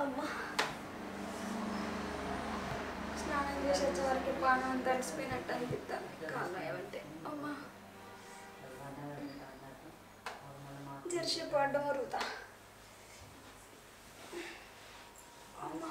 అమ్మ స్నానం చేసి వచ్చే వరకు పానం అంతా అడిసిపోయినట్టు అనిపిస్తుంది కాళ్ళు ఏమంటే అమ్మ జెర్సీ పడ్డం వరుగుతా అమ్మ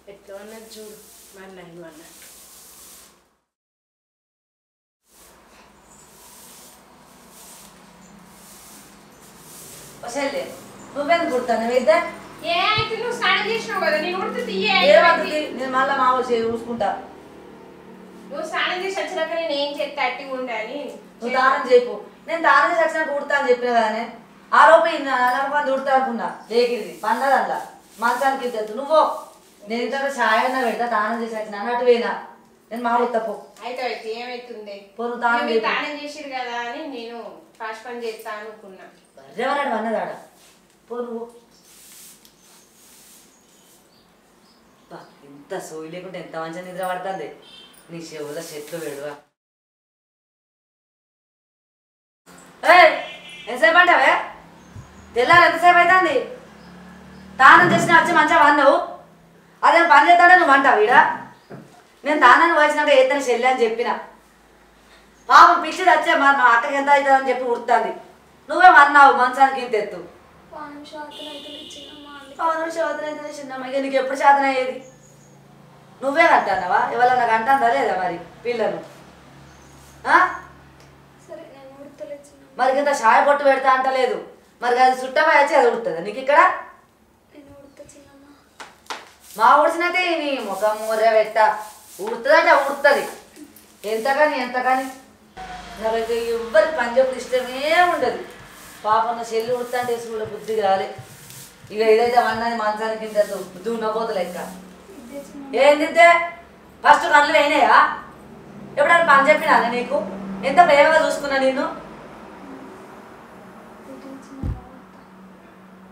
ఎట్లా ఉన్నది చూడు మళ్ళీ మళ్ళీ వసలే నువ్వెందుకు కుడతాను ఇద్దా ఏ అయితే నువ్వు స్నానం చేసినావు కదా నేను ఉడుతుంది నేను మళ్ళీ మా చూసుకుంటా నువ్వు స్నానం చేసి వచ్చినాక నేను ఏం చేస్తా అట్టిగా ఉండాలి నువ్వు దానం చెప్పు నేను దానం చేసి వచ్చినాక కుడతా అని చెప్పిన కానీ ఆ లోపు నలభై కుడతా అనుకున్నా లేకింది పండగ అట్లా మంచానికి ఇద్దరు నువ్వు నేను ఇంత ఛాయ్ పెడతా దానం చేసి వచ్చిన అన్నట్టు పోయినా నేను మా తప్పు అయితే అయితే ఏమైతుంది పోను దానం చేసిరు కదా అని నేను ఫాస్ట్ పని చేస్తా అనుకున్నా ఎవరాడు అన్నదాడ పో నువ్వు ఇంత సోయి లేకుంటే ఎంత మంచిగా నిద్ర పడుతుంది నీ చెవుల చెట్లు వేడువా ఎంతసేపు అంటావే తెల్లారు ఎంతసేపు అవుతుంది తానం చేసిన వచ్చి మంచిగా అన్నావు అదేం పని చేస్తాడే నువ్వు అంటావు ఈడ నేను తానాన్ని వచ్చినాక ఏతని చెల్లి అని చెప్పిన పాపం పిచ్చిది వచ్చే మా అక్కకి ఎంత అవుతుందని చెప్పి ఉడుతుంది నువ్వేమన్నావు మంచానికి ఇంత ఎత్తు పానం శాతం అయితే చిన్నమ్మ నీకు ఎప్పుడు శాతం అయ్యేది నువ్వే కంటున్నావా ఎవరన్నా కంటుందా లేదా మరి పిల్లలు సరే నేను ఉడతలేదు మరి ఇంత ఛాయ పొట్టు పెడతా అంటలేదు మరి అది చుట్టమై వచ్చి అది ఉడుతుంది నీకు ఇక్కడ నేను ఉడతా చిన్నమ్మ మా ఉడిచినైతే నీ ముఖం మూర పెట్ట ఉడుతుందంటే ఉడుతుంది ఎంతగాని నాకైతే ఎవ్వరికి పని చెప్పు ఇష్టమే ఉండదు పాపం నా చెల్లి ఉడుతుంటే స్కూల్లో బుద్ధి కాలే ఇక ఇదైతే అన్నది మంచానికి ఇంత దున్నపోతు లెక్క ఏందింతే ఫస్ట్ కళ్ళు అయినాయా ఎప్పుడన్నా పని చెప్పినా నీకు ఎంత ప్రేమగా చూసుకున్నా నిన్ను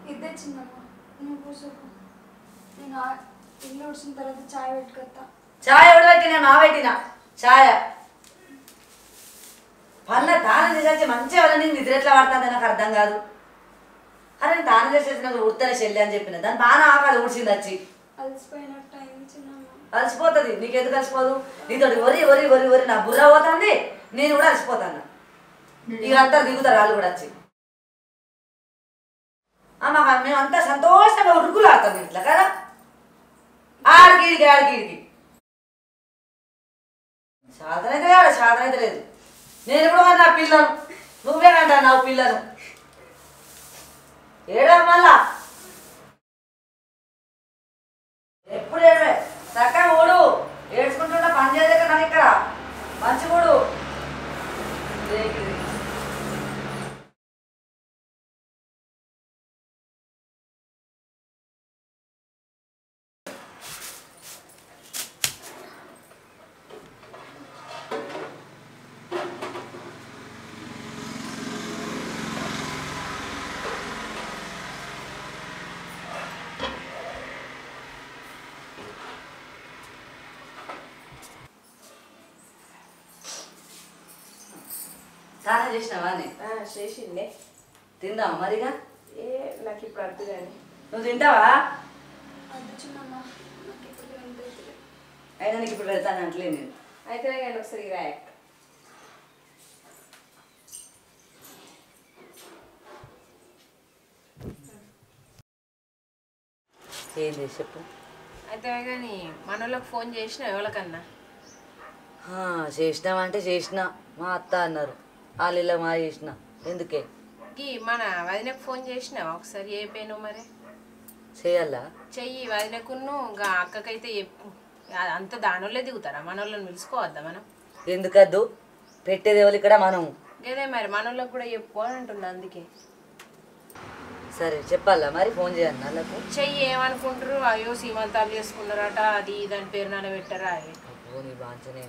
ఇద్దే చిన్నమ్మ నువ్వు కూర్చోకు నేను ఇల్లు ఉడిచిన తర్వాత చాయ్ పెట్టుకొస్తా ఛాయ ఎవడు పెట్టినా నా పెట్టినా ఛాయ పళ్ళ తానం చేసి మంచిగా వాళ్ళని నిద్ర ఎట్లా పడుతుంది నాకు అర్థం కాదు అరే నేను తానం చేసేసి నాకు ఉడతనే చెల్లి అని చెప్పిన దాని బాగా ఆకాలి ఉడిచింది వచ్చి అలసిపోయినట్టు అయింది చిన్నమ్మ అలసిపోతుంది నీకెందుకు అలసిపోదు నీతోటి ఒరి ఒరి ఒరి ఒరి నా బుర్ర పోతుంది నేను కూడా అలసిపోతాను ఇక అంతా దిగుతారు వాళ్ళు కూడా వచ్చి మాకు మేము అంతా సంతోషంగా ఉరుకులు ఆడతాం ఇట్లా కదా ఆడికి సాధన అయితే కాదు సాధన అయితే లేదు నేను ఎప్పుడు నా పిల్లను నువ్వే కంటా నా పిల్లను ఏడా మళ్ళా ఎప్పుడు ఏడవే చక్కగా ఓడు ఏడ్చుకుంటుంటా పని చేయలేక నాకు ఇక్కడ మంచి ఓడు స్నానం చేసినావా చేసిండే తిందామా మరిగా ఏ నాకు ఇప్పుడు అర్థం కానీ నువ్వు తింటావా అది చిన్నమ్మ నాకు ఇప్పుడు వినిపిస్తుంది అయినా నీకు ఇప్పుడు పెడతాను అంటలే నేను అయితే కానీ ఒకసారి రాయక్ ఏంది చెప్పు అయితే కానీ మనోళ్ళకి ఫోన్ చేసిన ఎవరికన్నా చేసినామంటే చేసిన మా అత్త అన్నారు వాళ్ళు ఇలా మా చేసిన ఎందుకే మన వదినకు ఫోన్ చేసినావా ఒకసారి ఏ పేను మరి చేయాలా చెయ్యి వదినకును అక్కకైతే చెప్పు అంత దానిలో దిగుతారా మనోళ్ళని పిలుచుకోవద్దా మనం ఎందుకద్దు పెట్టేది ఎవరు ఇక్కడ మనం అదే మరి మనోళ్ళకి కూడా చెప్పు అని అంటున్నా అందుకే సరే చెప్పాలా మరి ఫోన్ చేయాలి వాళ్ళకు చెయ్యి ఏమనుకుంటారు అయ్యో సీమంతాలు చేసుకున్నారట అది దాని పేరు నాన్న పెట్టారా నీ బాంచనే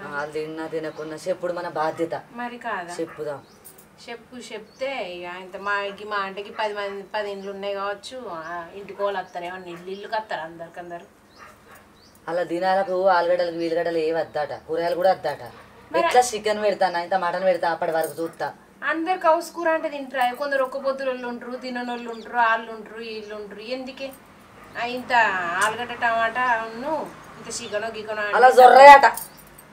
వాళ్ళు తిన్నా తినకున్నా చెప్పుడు మన బాధ్యత మరి కాదా చెప్పుదాం చెప్తే ఇక ఇంత మా ఇంటికి 10 ఇండ్లు ఉన్నాయి కావచ్చు. ఇంటికి వాళ్ళు వస్తారు, ఏమన్నా ఇల్లుకి వస్తారు అందరికందరు. అలా దినాలకు ఆలుగడ్డలకు వీలుగడ్డలు ఏ వద్దాట, కూరగాయలు కూడా వద్దాట. ఎట్లా చికెన్ పెడతాను ఇంత మటన్ పెడతా అప్పటి వరకు చూస్తా. అందరు కౌసు కూర అంటే తింటారు. కొందరు ఒక్క పొద్దులు ఉంటారు, తిననోళ్ళు ఉంటారు, వాళ్ళు ఉంటారు, వీళ్ళు ఉంటారు. ఎందుకే ఇంత ఆలుగడ్డ టమాటా ఇంత చికెనో గికనో అలా జొర్రయట,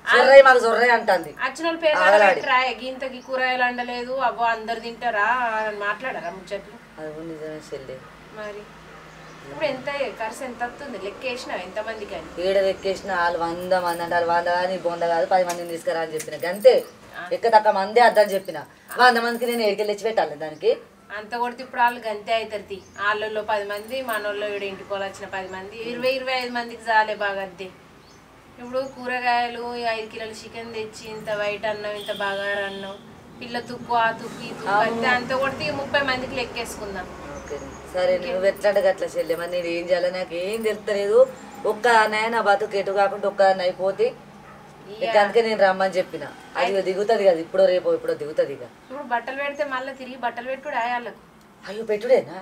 జొర్రయ్య మాకు జొర్రయ్య అంటుంది. వచ్చిన వాళ్ళు పేరు గింతకి కూరగాయలు అండలేదు, అబ్బో అందరు తింటారా అని మాట్లాడారా ముచ్చట్లు? అది నిజమే చెల్లి. మరి ఇప్పుడు ఎంత ఖర్చు ఎంత వస్తుంది లెక్కేసినావు ఎంతమందికి అని? ఏడ లెక్కేసిన వాళ్ళు 100 మంది అంటారు. 100 కానీ 100 కాదు 10 మందిని తీసుకురా అని చెప్పిన అంతే. ఎక్క తక్కువ మందే అర్థం చెప్పిన 100 మందికి నేను ఏడికి తెచ్చి పెట్టాలి దానికి. అంత కొడితే ఇప్పుడు వాళ్ళు గంతే అవుతారు. వాళ్ళల్లో 10 మంది, మనోళ్ళు ఇక్కడ ఇంటికి వచ్చిన 10 మంది, 20-25 మందికి చాలే బాగా అంతే. ఇప్పుడు కూరగాయలు 5 కిలోలు చికెన్ తెచ్చి ఇంత వైట్ అన్నం, ఇంత బగారా అన్నం, పిల్ల తుక్కు ఆ తుక్కు ఈ తుక్కు అంతే. అంత కొడితే 30 మందికి లెక్కేసుకుందాం. సరే నువ్వు ఎట్లాంటి అట్లా చెల్లి, మరి నేను ఏం చేయాలి నాకు ఏం తెలుస్తలేదు. ఒక్క నా బతుకు ఎటు కాకుండా ఒక్క అయిపోతే అందుకే నేను రమ్మని చెప్పిన. అది దిగుతుంది కదా ఇప్పుడో రేపో ఇప్పుడు దిగుతుంది. ఇక ఇప్పుడు బట్టలు పెడితే మళ్ళీ తిరిగి బట్టలు పెట్టుడు వాళ్ళకు. అయ్యో పెట్టుడేనా?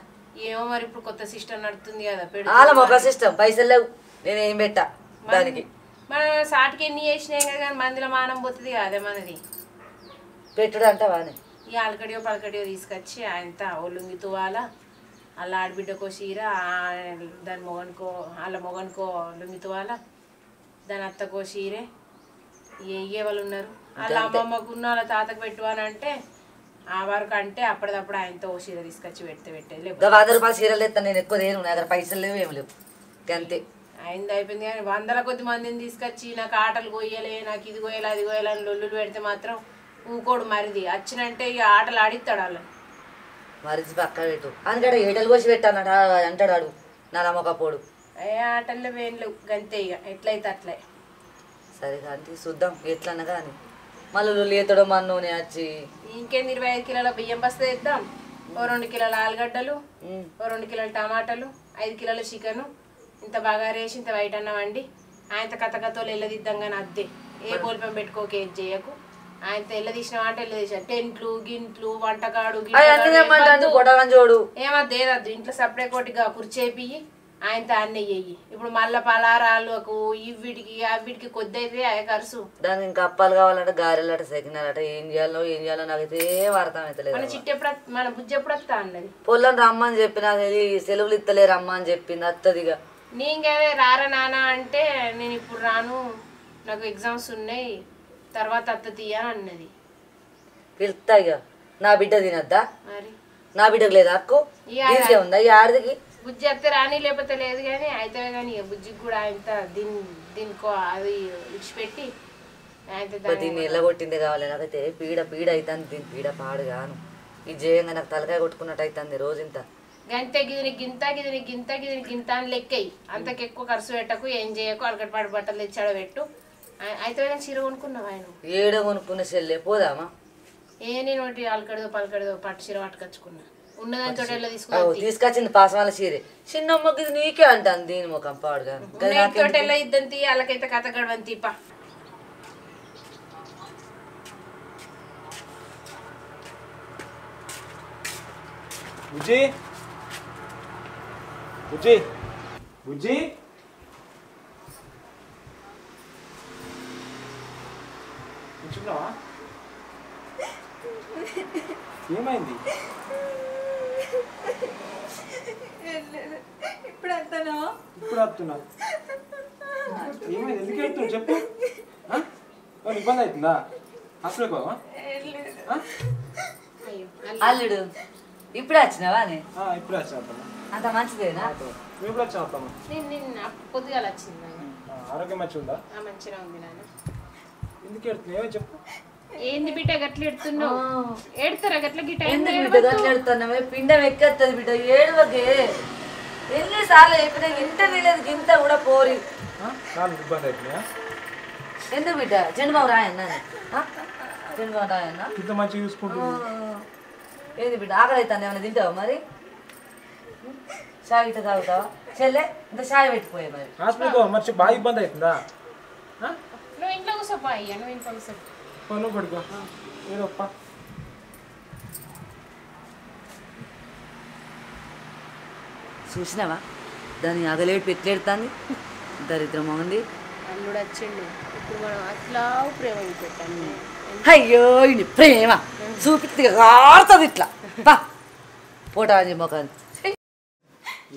ఏమో మరి ఇప్పుడు కొత్త సిస్టమ్ నడుతుంది కదా, వాళ్ళ ఒక సిస్టమ్ పైసలు లేవు, నేనేం పెట్టా దానికి. మనం సాటికి ఎన్ని చేసినాం కదా, కానీ మందిలో మానం పోతుంది అదే మనది పెట్టుడు అంటావానే. ఈ అలకడియో పలకడియో తీసుకొచ్చి ఆయనతో ఒళ్ళుంగి తువాలా, అలా ఆడబిడ్డకో చీర, దాని మొగనుకో వాళ్ళ మొగనుకో లుంగి తువాలా, దాని అత్తకో చీరే ఏ వాళ్ళు ఉన్నారు. వాళ్ళ అమ్మమ్మకున్న వాళ్ళ తాతకు పెట్టువాలంటే ఆ వరకు అంటే అప్పటిదప్పుడు ఆయనతో ఓ చీర తీసుకొచ్చి పెట్టేది. 100 రూపాయలు చీరలు ఎత్తాను నేను, ఎక్కువ నేను, నా దగ్గర పైసలు లేవు ఏమి లేవు అంతే. అయింది అయిపోయింది. కానీ 100 కొద్ది మందిని తీసుకొచ్చి నాకు ఆటలు కొయ్యలే, నాకు ఇది కొయ్యాలి అది కొయ్యాలని లొల్లులు పెడితే మాత్రం ఇంకోడు మరిది వచ్చినంటే ఇక ఆటలు ఆడిస్తాడు వాళ్ళని. మరిది పక్క పెట్టు అందుకడ ఏటలు కోసి పెట్టాను అంటాడు అడు నా నమ్మకపోడు. ఏ ఆటల్లో వేన్లు గంతే ఇక ఎట్లయితే అట్లే. సరే కానీ చూద్దాం ఎట్లన్నా కానీ మళ్ళీ లేతడో మన్నోనే వచ్చి. ఇంకేంది 25 కిలోల బియ్యం బస్తా తెద్దాం, ఓ 2 కిలోల ఆలుగడ్డలు, ఓ 2 కిలోల టమాటాలు, 5 కిలోల చికెను, ఇంత బాగా రేసి ఇంత వైట్ అన్నం వండి ఆయనతో కథకథలు ఎల్లదిద్దాం. కానీ అద్దే ఏ పోల్పం పెట్టుకోక ఏది చేయకు. ఆయనతో ఎల్ల తీసిన అంటే ఎల్ల తీసిన టెంట్లు గింట్లు వంటకాడు ఏమద్దు ఏదద్దు. ఇంట్లో సపరేట్ కొట్టిగా కుర్చేపి ఆయనతో అన్నీ చెయ్యి. ఇప్పుడు మళ్ళా పలారాలకు ఇవిటికి అవిటికి కొద్ది అయితే అయ్యే ఖర్చు. దానికి ఇంకా అప్పాలు కావాలంటే గారెలట సెకినారట ఏం చేయాలో నాకైతే అర్థం అవుతలేదు. మన చిట్టి ఎప్పుడు మన బుజ్జి ఎప్పుడు వస్తా అన్నది. పొల్లని రమ్మని చెప్పిన సెలవులు ఇస్తలే రమ్మని చెప్పింది అత్తదిగా. నీకే రారా నాన్న అంటే నేను ఇప్పుడు రాను నాకు ఎగ్జామ్స్ ఉన్నాయి తర్వాత అత్త తీయని అన్నది. పిలుస్తా ఇక నా బిడ్డ తినద్దా? మరి నా బిడ్డకు లేదా అక్కు ఉందా ఈ ఆడదికి? బుజ్జి అత్తే రాని లేకపోతే లేదు కానీ అయితే కానీ బుజ్జికి కూడా ఆయన దీనికో అది ఇచ్చిపెట్టి దీన్ని ఎల్లగొట్టిందే కావాలి. నాకైతే పీడ అవుతుంది, దీని పీడ పాడుగాను. ఈ జయంగా నాకు తలకాయ కొట్టుకున్నట్టు అవుతుంది రోజంత. గంతే గిదిని గింత గిదిని గింత గిదిని గింత అని లెక్కయి. అంతకు ఎక్కువ ఖర్చు పెట్టకు, ఏం చేయకు. అలకటి పాడు బట్టలు తెచ్చాడో పెట్టు. అయితే చీర కొనుక్కున్నావు ఆయన? ఏడో కొనుక్కున్న చెల్లె పోదామా? నేను అలకడిదో పలకడిదో పట్టు చీర పట్టుకొచ్చుకున్నా. ఉన్నదాంతో తీసుకొచ్చింది పాసమాల చీర. చిన్న మొగ్గు నీకే అంటాను దీని ముఖం పాడుగా. తోటెల్లా ఇద్దని తీ, వాళ్ళకైతే కథ గడవని తీప. బుజ్జి బుజ్జి బుజ్జి కూర్చున్నావా? ఏమైంది? ఇప్పుడు వస్తానా? ఇప్పుడు వస్తున్నా. ఏమైంది? ఎందుకు వెళ్తున్నావు చెప్పు. ఇబ్బంది అవుతుందా? హాస్పిటల్కి పోవా? అల్లుడు ఇప్పుడు వచ్చినావా? ఇప్పుడు వచ్చా. అంత మంచిదేనా? నువ్వు ఇప్పుడు వచ్చావు? పొద్దుగాల వచ్చింది. ఆరోగ్యం మంచిగా ఉందా? మంచిగా ఉంది నాన్న. ఎందుకు వెళ్తున్నావు ఏమో చెప్పు. ఏంది బిడ్డ గట్ల ఎడుతున్నావు? ఏడుతారా గట్ల గిట్ట? ఎడుతున్నావే పిండం ఎక్కేస్తుంది బిడ్డ ఏడువకే. ఎన్నిసార్లు చెప్పినా ఇంత తెలియదు గింత కూడా పోరి. ఇబ్బంది అవుతున్నాయా? ఎందుకు బిడ్డ జెండుబాబు రాయన్నా? జెండుబాబు రాయన్నా ఇంత మంచిగా చూసుకుంటున్నా. ఏది బిడ్డ ఆకలి అవుతుంది ఏమైనా తింటావా మరి? చాయ్ ఇట్లా తాగుతావా చెల్లె? ఇంత చాయ్ పెట్టిపోయా మరి. హాస్పిటల్కి మరి బాగా ఇబ్బంది అవుతుందా? నువ్వు ఇంట్లో కూర్చోపా అయ్యా, నువ్వు ఇంట్లో కూర్చో. నువ్వు పడుకో ఏదప్ప. చూసినావా దాన్ని అగలేడు పెట్టలేడుతాంది దరిద్రం ఉంది. అల్లుడు వచ్చిండు ఇప్పుడు మనం అట్లా ప్రేమ పెట్టాను. అయ్యో ఇన్ని ప్రేమ చూపిస్తుంది ఆడుతుంది ఇట్లా బా పోటా అని మొఖాన్ని.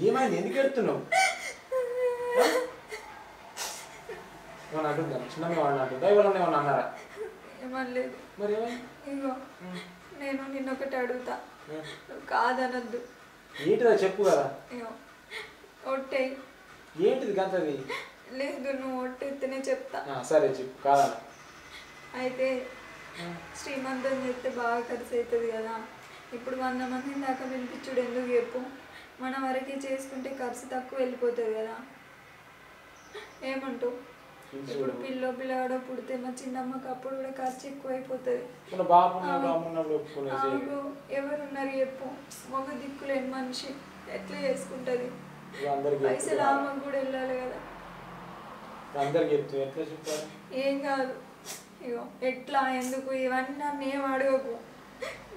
ఏమైంది? ఎందుకు ఎడుతున్నావు? ఏమన్నా అంటుందా? చిన్నగా ఏమన్నా అంటుందా? ఎవరన్నా ఏమన్నా అన్నారా? ఏమనలేదు. మరి ఏమైంది? ఇగో నేను నిన్నొకటి అడుగుతా, నువ్వు కాదనద్దు. ఏంటిదా చెప్పు కదా. ఇగో ఒట్టే. ఏంటిది గంతది? లేదు, నువ్వు ఒట్టెత్తనే చెప్తా. సరే చెప్పు కాదన్న. అయితే శ్రీమంతం చేస్తే బాగా ఖర్చు అవుతుంది కదా. ఇప్పుడు 100 మందిని దాకా పిలిపించుడు ఎందుకు చెప్పు? మన వరకే చేసుకుంటే ఖర్చు తక్కువ వెళ్ళిపోతుంది కదా. ఏమంటావు? ఇప్పుడు పిల్లగాడో పుడితే మా చిన్నమ్మకి అప్పుడు కూడా ఖర్చు ఎక్కువ అయిపోతుంది. ఎవరున్నారు చెప్పు? మగ దిక్కులేని మనిషి ఎట్లా చేసుకుంటుంది? పైసలు ఆమెకు కూడా వెళ్ళాలి కదా. ఏం కాదు, ఇగో ఎట్లా ఎందుకు ఇవన్నీ నన్ను ఏం అడగకు.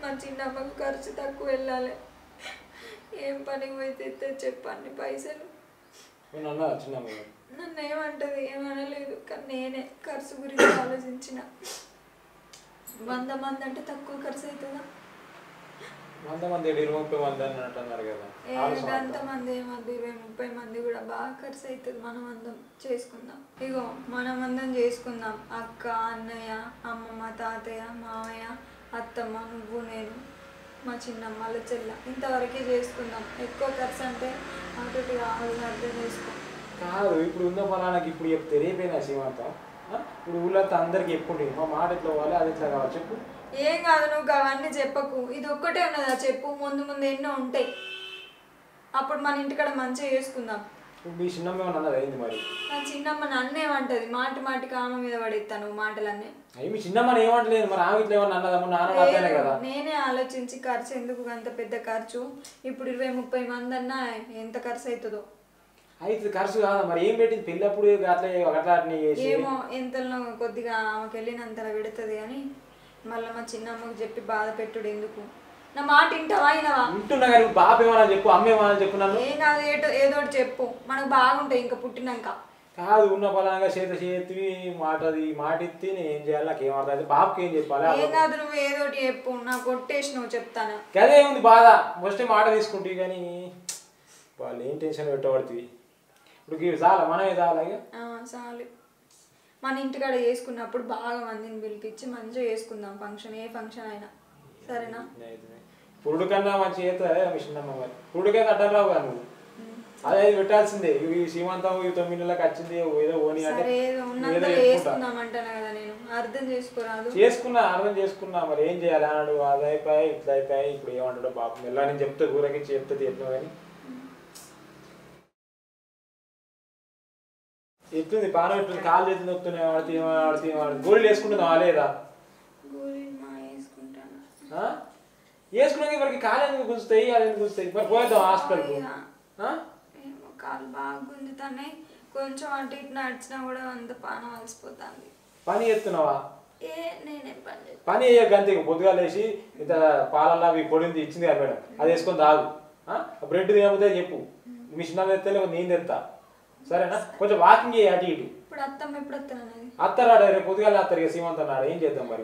మా చిన్నమ్మకు ఖర్చు తక్కువ వెళ్ళాలి. ఏం పనికి పోయితే చెప్పండి పైసలు. నన్ను ఏమంటది? ఏమనలేదు, కానీ నేనే ఖర్చు గురించి ఆలోచించిన. 100 మంది అంటే తక్కువ ఖర్చు అవుతుందా? 100 మంది 20-30 మంది అన్నట్టు అన్నారు కదా. అంతమంది ఏమద్దు, 20-30 మంది కూడా బాగా ఖర్చు అవుతుంది. మనం అందం చేసుకుందాం. ఇగో మనం అందం చేసుకుందాం. అక్క, అన్నయ్య, అమ్మమ్మ, తాతయ్య, మామయ్య, అత్తమ్మ, నువ్వు, నేను, మా చిన్నమ్మ, వాళ్ళ చెల్ల, ఇంతవరకే చేసుకుందాం. ఎక్కువ ఖర్చు అంటే అటు అర్థం చేసుకో. కాదు, ఇప్పుడు ఉన్న ఫలానాకి ఇప్పుడు చెప్తే రేపైనా శ్రీమంతం. ఇప్పుడు ఊళ్ళో అందరికి చెప్పుకుంటుంది మా మాట ఎట్లా పోవాలి, అది ఎట్లా కావాలి చెప్పు. ఏం కాదు, నువ్వు అవన్నీ చెప్పకు. ఇది ఒక్కటే ఉన్నదా చెప్పు? ముందు ముందు ఎన్నో ఉంటాయి. అప్పుడు మన ఇంటికాడ మంచిగా చేసుకుందాం. మీ చిన్నమ్మ ఏమన్నా అన్నది అయింది మరి? నా చిన్నమ్మ నన్నేమంటది? మాటికి ఆమె మీద పడేస్తాను మాటలన్నీ. అవి మీ చిన్నమ్మని ఏమంటలేదు మరి, ఆమె ఇట్లా ఏమన్నా అన్నదమ్మ నాన్న కదా. నేనే ఆలోచించి ఖర్చు ఎందుకు అంత పెద్ద ఖర్చు? ఇప్పుడు 20-30 మంది అన్నా ఎంత ఖర్చు అవుతుందో. అయితే ఖర్చు కాదా మరి? ఏం పెట్టింది పెళ్ళప్పుడు అట్లా ఏమో ఎంతలో కొద్దిగా ఆమెకి వెళ్ళినంతలా పెడుతుంది కానీ మళ్ళీ మా చిన్నమ్మకి చెప్పి బాధ పెట్టుడు ఎందుకు? నా మాట వింటావా? వింటున్నా కానీ బాబు ఏమన్నా చెప్పు, అమ్మ ఏమన్నా చెప్పు. నన్ను ఏం కాదు, ఏదో చెప్పు, మనకు బాగుంటాయి ఇంకా పుట్టినాక. కాదు, ఉన్న ఫలంగా చేతి మాట ఇచ్చి నేను ఏం చేయాలి నాకు ఏమర్థం అయితే బాబుకి ఏం చెప్పాలి? ఏం కాదు, నువ్వు ఏదోటి చెప్పు, నాకు కొట్టేసి నువ్వు చెప్తాను. అదే ఉంది బాధ. ఫస్ట్ మాట తీసుకుంటే కానీ వాళ్ళు ఏం టెన్షన్ పెట్టబడుతుంది. ఇప్పుడు చాలా మనమే చాలా చాలు. మన ఇంటికాడ చేసుకున్నప్పుడు బాగా మందిని పిలిపించి మంచిగా చేసుకుందాం ఫంక్షన్, ఏ ఫంక్షన్ అయినా. సరేనా? పురుడు కన్నా మంచి చేస్తా మిషన్మ్మ. మరి పురుడుకైతే అడ్డం రావు కదా నువ్వు. అదే పెట్టాల్సిందే. ఇవి సీమంతం 9 నెలలకు వచ్చింది ఏదో ఓని అంటే అర్థం చేసుకున్నా. మరి ఏం చేయాలి అన్నాడు. అది అయిపోయి ఇట్లా అయిపోయి ఇప్పుడు ఏమంటాడో పాపం. ఎలా నేను చెప్తే ఊరకి చెప్తే ఎట్లా కానీ ఎట్లుంది పానం ఎట్లుంది? కాలు చేతులు నొప్పుతున్నాయి. వాడితే గోళీలు వేసుకుంటున్నావా లేదా? వేసుకున్నాక ఇవరికి కాలు ఎందుకు గుంజుతాయి, అది ఎందుకు గుంజుతాయి? మరి పోయేద్దాం హాస్పిటల్కు. కాలు బాగా గుంజుతాయి. కొంచెం అటు ఇటు నడిచినా కూడా అంత పానం అలసిపోతుంది. పని చేస్తున్నావా? నేనేం పని వేయక అంతే. పొద్దుగా లేచి ఇంత పాలల్లో అవి పొడింది ఇచ్చింది కదా మేడం, అది వేసుకొని తాగు. బ్రెడ్ ఏమవుతాయి చెప్పు. మిషన్ తెస్తే లేకపోతే నేను తెస్తా. సరేనా? కొంచెం వాకింగ్ చేయి అటు ఇటు. అత్తరాడు రేపు పొద్దుగా అత్తరు ఇక సీమంతం నాడు. ఏం చేద్దాం మరి?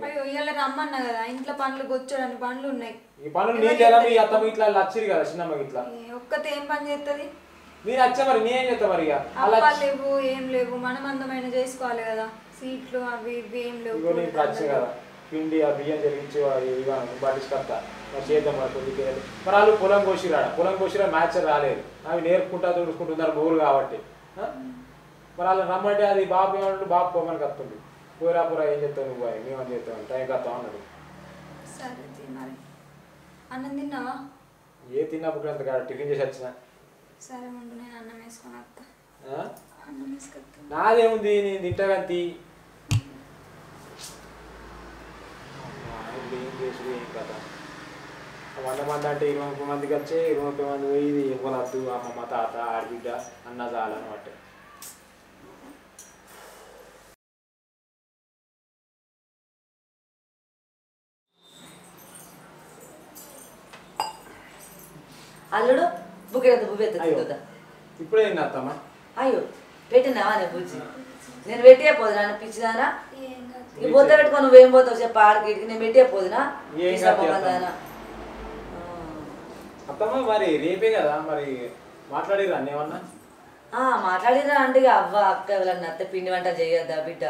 రమ్మన్నా కదా, ఇంట్లో పనులు కూర్చోడానికి పనులు ఉన్నాయి. ఈ పనులు నేను చేయాలి. మీ అత్తమ్మ ఇట్లా వచ్చిరు కదా చిన్నమ్మ ఇట్లా. ఒక్కతే ఏం పని చేస్తుంది? నేను వచ్చా మరి నేనేం చేస్తా మరి? లేవు ఏం లేవు, మనం అందమైన చేసుకోవాలి కదా. సీట్లు అవి ఇవి ఏం లేవు. ఇప్పుడు వచ్చే కదా పిండి ఆ బియ్యం జరిగించి ఇవ్వను పట్టించుకొస్తా. మరి చేద్దాం మరి కొద్దిగా. మరి వాళ్ళు పొలం కోసిరా మ్యాచ్ రాలేదు. అవి నేర్పుకుంటా తుడుచుకుంటున్నారు బోరు కాబట్టి. మరి వాళ్ళు రమ్మంటే అది బాబు ఏమంటాడు, బాబు పోమని వస్తుంది. పోయిరా ఏం చెప్తావు నువ్వు? మేమని చెప్తాను టైం కత్తాం అన్నాడు. సరే మరి అన్నం తిన్నావా? ఏ తిన్నప్పుడు అంత కాదు, టిఫిన్ చేసి వచ్చిన. సరే ఉండు, నేను అన్నం వేసుకొని వస్తా. అన్నం వేసుకొస్తా. నాదేముంది, నేను తింటా కానీ ఏం చేసుడు ఏం కదా. 100 మంది అంటే 20-30 మందికి వచ్చే 20-30 మంది పోయి ఇది ఇవ్వనద్దు. అమ్మమ్మ తాత ఆడబిడ్డ అన్న చాలన్నమాట. అల్లుడు బుక్కెత్త బువ్వెత్త ఇప్పుడే తిన్నా అత్తమ్మ. అయ్యో పెట్టినావా నే బుజ్జి నేను పెట్టే పోదునా పిచ్చిదానా ఈ బొత్త పెట్టుకో నువ్వేం పోతావు చెప్ప ఆడికి నేను పెట్టే పోదునా అత్తమ్మ మరి రేపే కదా మరి మాట్లాడిరా అన్నేమన్నా? మాట్లాడిరా అంటే అవ్వ అక్క ఎవరన్నా అత్తే పిండి వంటలు చేయొద్దా బిడ్డ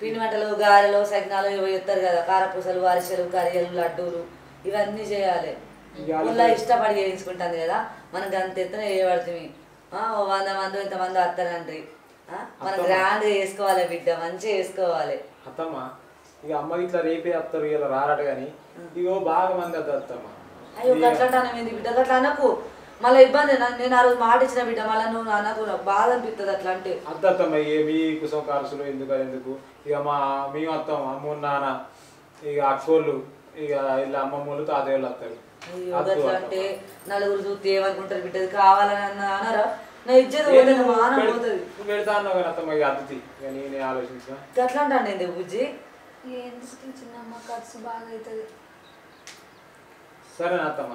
పిండి వంటలు గారెలు సగ్నాలు ఇవి చెప్తారు కదా కారపూసలు అరిసెలు కరియలు లడ్డూలు ఇవన్నీ చేయాలి ఊళ్ళో ఇష్టపడి చేయించుకుంటుంది కదా మనకు అంత ఎత్తున చేయబడుతుంది 100 మంది ఇంతమంది వస్తారంటే మనం గ్రాండ్గా చేసుకోవాలి బిడ్డ మంచిగా చేసుకోవాలి అత్తమ్మ. ఇక అమ్మ ఇట్లా రేపే వస్తారు ఇలా రారట కానీ ఇగో బాగా మంది వద్ద అత్తమ్మ. అయ్యో గట్లంటాను బిడ్డ గట్లా అనకు మళ్ళీ ఇబ్బంది నేను ఆ రోజు మాట ఇచ్చిన బిడ్డ మళ్ళీ నువ్వు అనకు నాకు బాధ అనిపిస్తుంది అట్లా అంటే అద్దత్తమ్మ. మీ కుసం ఖర్చులు ఎందుకు ఇక మేము వస్తాం అమ్మ నాన్న ఇక అక్కోళ్ళు ఇక ఇలా అమ్మమ్మలు తాతయ్యలు వస్తారు. అయ్యో గట్లా అంటే నలుగురు చూస్తే ఏమనుకుంటారు బిడ్డది కావాలని అన్నారా నా ఇజ్జత పెడతా అన్నావు కానీ అత్తమ్మ ఇక అద్దతి ఇక నేనే ఆలోచించిన గట్లా అంటాను ఏంది బుజ్జి ఎందుకు చిన్నమ్మ ఖర్చు బాగా అవుతుంది. సరేనా అత్తమ్మ.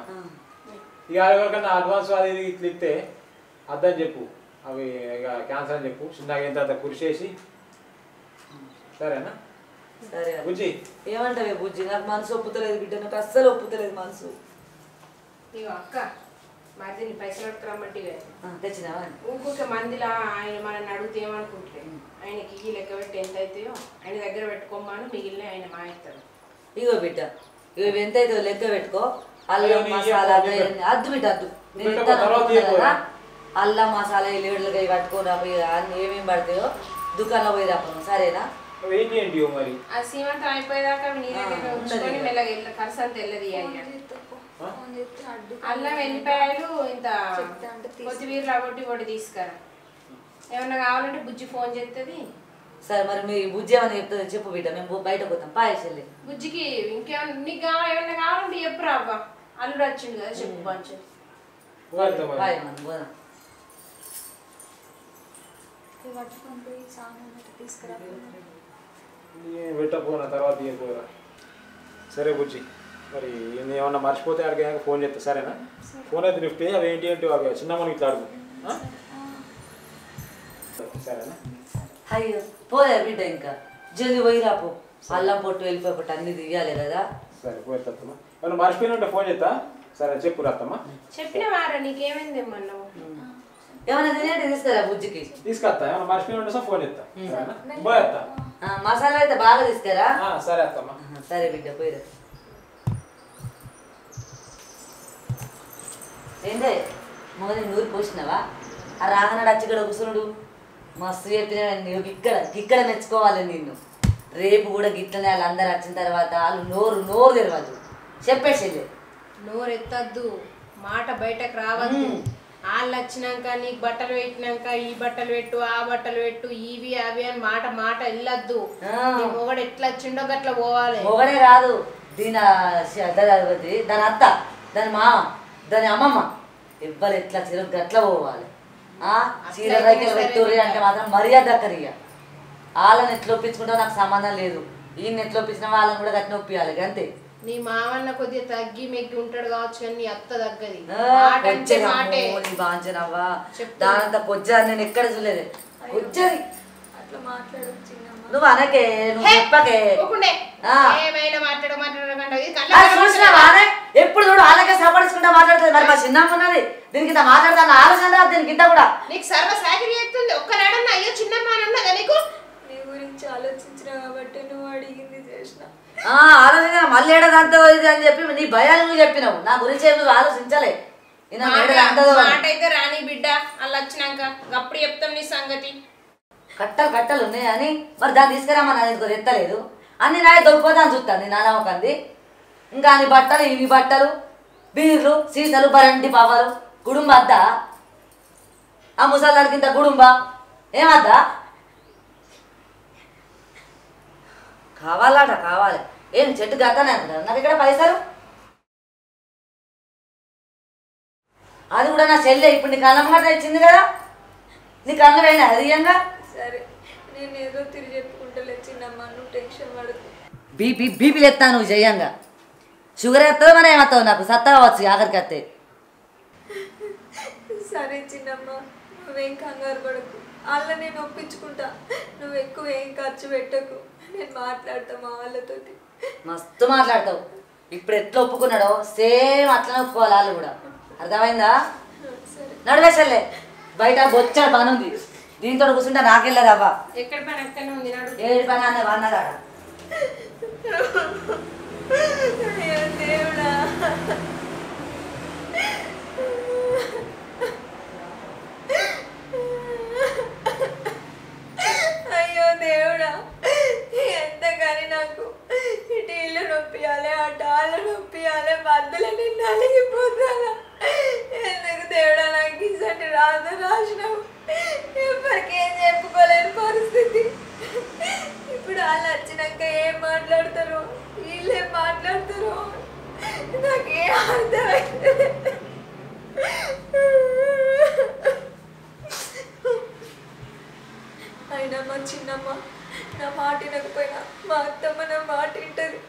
ఇక ఎవరికన్నా అడ్వాన్స్ అది ఇట్లా ఇస్తే అద్దని చెప్పు అవి ఇక క్యాన్సర్ అని చెప్పు చిన్నగా ఎంత అంత కృషి చేసి సరేనా? సరే బుజ్జి ఏమంటావే బుజ్జి నాకు మనసు ఒప్పుతలేదు బిడ్డ నాకు అస్సలు ఒప్పుతలేదు మనసు. ఇగో అక్క మరిదిని పైసలు పట్టుకురమ్మంటే తెచ్చినావా ఇంకొక మందిలా ఆయన మనల్ని అడిగితే ఏమనుకుంటే ఆయనకి ఈ లెక్క పెట్టి ఎంత అవుతాయో ఆయన దగ్గర పెట్టుకోమని మిగిలిన ఆయన మాయిస్తాడు. ఇగో బిడ్డ ఇగో ఎంత అయితే లెక్క పెట్టుకో అల్లం మసాలా అద్దు బిడ్డ అద్దు నేను కదా అల్లం మసాలా ఎల్లిగడ్డలకి పట్టుకోరా అన్ని ఏమేమి పడతాయో దుకాణంలో పోయి రాపను సరేనా? మరి ఆ సీమంతం అయిపోయేదాకా నీ దగ్గర ఉంచుకొని మెల్లగా ఖర్చు అంత వెళ్ళది అల్లం వెల్లిపాయలు ఇంత కొత్తిమీర రగొట్టి పొడి తీసుకురా ఏమన్నా కావాలంటే బుజ్జి ఫోన్ చేస్తుంది. సరే మరి మీ బుజ్జి ఏమన్నా చెప్తుంది చెప్పు బిడ్డ మేము బయట పోతాం పాయసల్లి బుజ్జికి ఇంకేమన్నా నీకు ఏమన్నా కావాలంటే చెప్పురా అవ్వ అల్లుడు వచ్చిండు కదా చెప్పు పంచు తీసుకురా పెట్టపోనా తర్వాత ఇవ్వకపోరా. సరే బుజ్జి మరి ఏమన్నా మర్చిపోతే అడిగాక ఫోన్ చేస్తా సరేనా? ఫోన్ అయితే లిఫ్ట్ అవి ఏంటి అవి చిన్నమ్మని ఇట్లా అడుగు సరేనా? అయ్యో పోయా బిడ్డ ఇంకా జల్ది పోయి రాపో అల్లం పొట్టు వెళ్ళిపోయి పొట్టు అన్ని తీయాలి కదా. సరే పోయేత్తమ్మా ఏమన్నా మర్చిపోయినా ఫోన్ చేస్తా సరే చెప్పు రాత్తమ్మా. చెప్పిన వారా నీకేమైంది ఏమన్నావు ఏమన్నా తినేటి తీసుకురా బుజ్జికి తీసుకొస్తా ఏమన్నా మర్చిపోయిన ఫోన్ చేస్తా పోయేస్తా. మసాలా అయితే బాగా తీసుకురా. సరే అత్తమ్మా. సరే బిడ్డ పోయిరా. ఏందే మొదటి నూరు పోసినావా ఆ రాగనాడు అచ్చిగడ కూర్చున్నాడు మస్తు చెప్పిన ఇక్కడ మెచ్చుకోవాలి నిన్ను రేపు కూడా గిట్లనే వాళ్ళు అందరు వచ్చిన తర్వాత వాళ్ళు నోరు తెరవద్దు చెప్పేసి నోరు ఎత్తద్దు మాట బయటకు రావద్దు. వాళ్ళు వచ్చినాక నీకు బట్టలు పెట్టినాక ఈ బట్టలు పెట్టు ఆ బట్టలు పెట్టు ఇవి అవి అని మాట వెళ్ళొద్దు. మొగడు ఎట్లా వచ్చిండో గట్లా పోవాలి. మొగడే రాదు దీని దాని అత్త దాని మామ దాని అమ్మమ్మ ఎవ్వరు ఎట్లా చీర గట్లా పోవాలి. చీర దగ్గర పెట్టుర్రి అంటే మాత్రం మర్యాద దక్కరిగా వాళ్ళని ఎట్లా ఒప్పించుకుంటావు నాకు సంబంధం లేదు. ఈయన ఎట్లా ఒప్పించిన వాళ్ళని కూడా గట్టిన ఒప్పియాలి అంతే. నీ మామన్న కొద్దిగా తగ్గి మెగ్గి ఉంటాడు కావచ్చు కానీ నీ అత్త తగ్గది బాంచనవ్వా దానంతా పొజ్జా నేను ఎక్కడ చూడలేదు పొజ్జది అట్లా మాట్లాడు చిన్నమ్మ నువ్వు అనకే నువ్వు చెప్పకే ఎప్పుడు చూడు అలాగే సపడించుకుంటా మాట్లాడుతుంది. మరి మా చిన్నమ్మ ఉన్నది దీనికి ఇంత మాట్లాడతాను ఆలోచన రాదు దీనికి ఇంత కూడా నీకు సర్వ సాకిరి చేస్తుంది. ఒక్కనాడన్నా అయ్యో చిన్నమ్మ అని ఉన్నదా నీకు? నీ గురించి ఆలోచించిన కాబట్టి నువ్వు అడిగింది చేసిన ఆలోచించిన మళ్ళీ ఏడాదంతా అని చెప్పి నీ భయాలు నువ్వు చెప్పినావు నా గురించి నువ్వు ఆలోచించలే. మాట అయితే రాని బిడ్డ వాళ్ళు వచ్చినాక అప్పుడు చెప్తాం నీ సంగతి. కట్టలు ఉన్నాయి అని మరి దాన్ని తీసుకురామా నా దగ్గర ఎత్తలేదు అన్ని నాయ దొరికిపోతాను చూస్తాను నేను నానమ్మకంది. ఇంకా అన్ని బట్టలు ఇవి బట్టలు బీర్లు సీసలు బరంటి పాపలు గుడుంబ అద్దా ఆ ముసలాడికి ఇంత గుడుంబ ఏమద్దా కావాలట కావాలి ఏం చెట్టు గట్టనే అంటారు నాకు ఇక్కడ పైసలు అది కూడా నా చెల్లె ఇప్పుడు నీ కళ్ళమ్మ గట్ట ఇచ్చింది కదా నీ కళ్ళు అయినా అదియంగా. సరే నేను ఏదో తిరిగి చెప్పుకుంటలే చిన్నమ్మ నువ్వు టెన్షన్ పడకు. బీపీలు ఎత్తాను నువ్వు చెయ్యంగా షుగర్ ఎత్తావు మరి ఏమవుతావు నాకు సత్తా కావచ్చు ఆఖరికి వస్తే సరే చిన్నమ్మ, నువ్వేం కంగారు పడకు, వాళ్ళ నేను ఒప్పించుకుంటా. నువ్వు ఎక్కువ ఏం ఖర్చు పెట్టకు, నేను మాట్లాడతా మా వాళ్ళతోటి. మస్తు మాట్లాడతావు. ఇప్పుడు ఎట్లా ఒప్పుకున్నాడో సేమ్ అట్లనే ఒప్పుకోవాలి వాళ్ళు కూడా. అర్థమైందా? నడివేసలే, బయట బొచ్చ పని ఉంది, దీంతో కూర్చుంటే నాకెళ్ళదు అవ్వ. ఎక్కడ పని అక్కడనే ఉంది, ఏడు పని అనే అన్నదాడ. అయ్యో దేవుడా, అయ్యో దేవుడా, ఎంతగాని నాకు ఇటు ఇల్లు నొప్పియాలి, అటు ఆళ్ళు నొప్పియాలి, మధ్యలో నిన్ను అలిగిపోతానా? ఎందుకు దేవుడా నాకు ఇసంటి రాదు రాసినావు? ఎవరికేం చెప్పుకోలేని పరిస్థితి. ఇప్పుడు వాళ్ళు వచ్చినాక ఏం మాట్లాడతారు, వీళ్ళేం మాట్లాడతారు, నాకేం అర్థమైంది. అయినా మా చిన్నమ్మ నా మాట వినకపోయినా మా అత్తమ్మ నా మాట వింటది.